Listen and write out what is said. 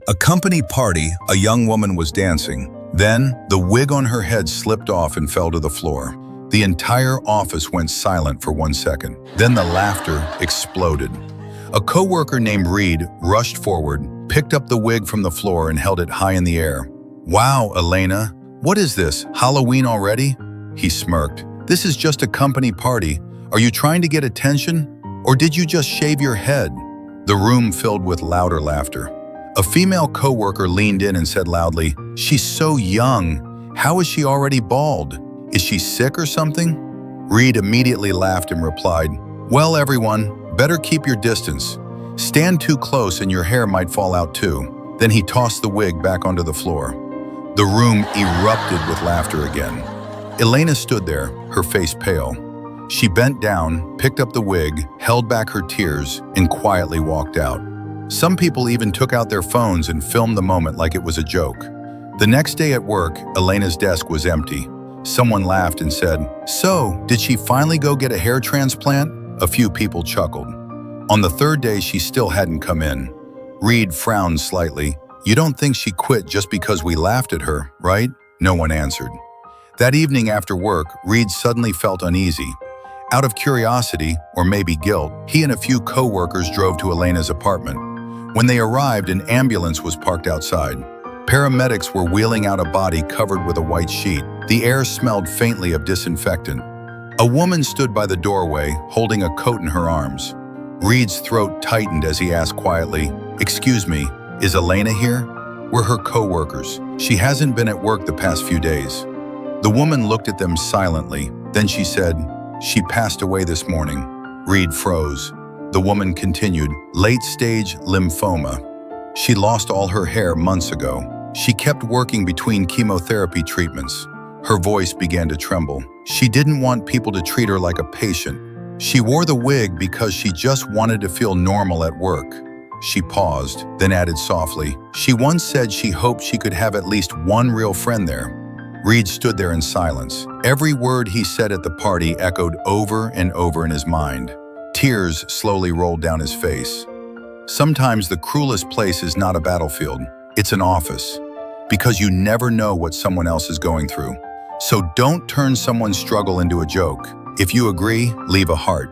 A company party, a young woman was dancing. Then, the wig on her head slipped off and fell to the floor. The entire office went silent for 1 second. Then the laughter exploded. A coworker named Reed rushed forward, picked up the wig from the floor and held it high in the air. "Wow, Elena, what is this, Halloween already?" He smirked. "This is just a company party. Are you trying to get attention? Or did you just shave your head?" The room filled with louder laughter. A female coworker leaned in and said loudly, "She's so young. How is she already bald? Is she sick or something?" Reed immediately laughed and replied, "Well, everyone, better keep your distance. Stand too close and your hair might fall out too." Then he tossed the wig back onto the floor. The room erupted with laughter again. Elena stood there, her face pale. She bent down, picked up the wig, held back her tears, and quietly walked out. Some people even took out their phones and filmed the moment like it was a joke. The next day at work, Elena's desk was empty. Someone laughed and said, "So, did she finally go get a hair transplant?" A few people chuckled. On the third day, she still hadn't come in. Reed frowned slightly. "You don't think she quit just because we laughed at her, right?" No one answered. That evening after work, Reed suddenly felt uneasy. Out of curiosity, or maybe guilt, he and a few coworkers drove to Elena's apartment. When they arrived, an ambulance was parked outside. Paramedics were wheeling out a body covered with a white sheet. The air smelled faintly of disinfectant. A woman stood by the doorway, holding a coat in her arms. Reed's throat tightened as he asked quietly, "Excuse me, is Elena here?" "We're her coworkers. She hasn't been at work the past few days." The woman looked at them silently. Then she said, "She passed away this morning." Reed froze. The woman continued, "Late-stage lymphoma. She lost all her hair months ago. She kept working between chemotherapy treatments." Her voice began to tremble. She didn't want people to treat her like a patient. She wore the wig because she just wanted to feel normal at work. She paused, then added softly, "She once said she hoped she could have at least one real friend there." Reed stood there in silence. Every word he said at the party echoed over and over in his mind. Tears slowly rolled down his face. Sometimes the cruelest place is not a battlefield, it's an office. Because you never know what someone else is going through. So don't turn someone's struggle into a joke. If you agree, leave a heart.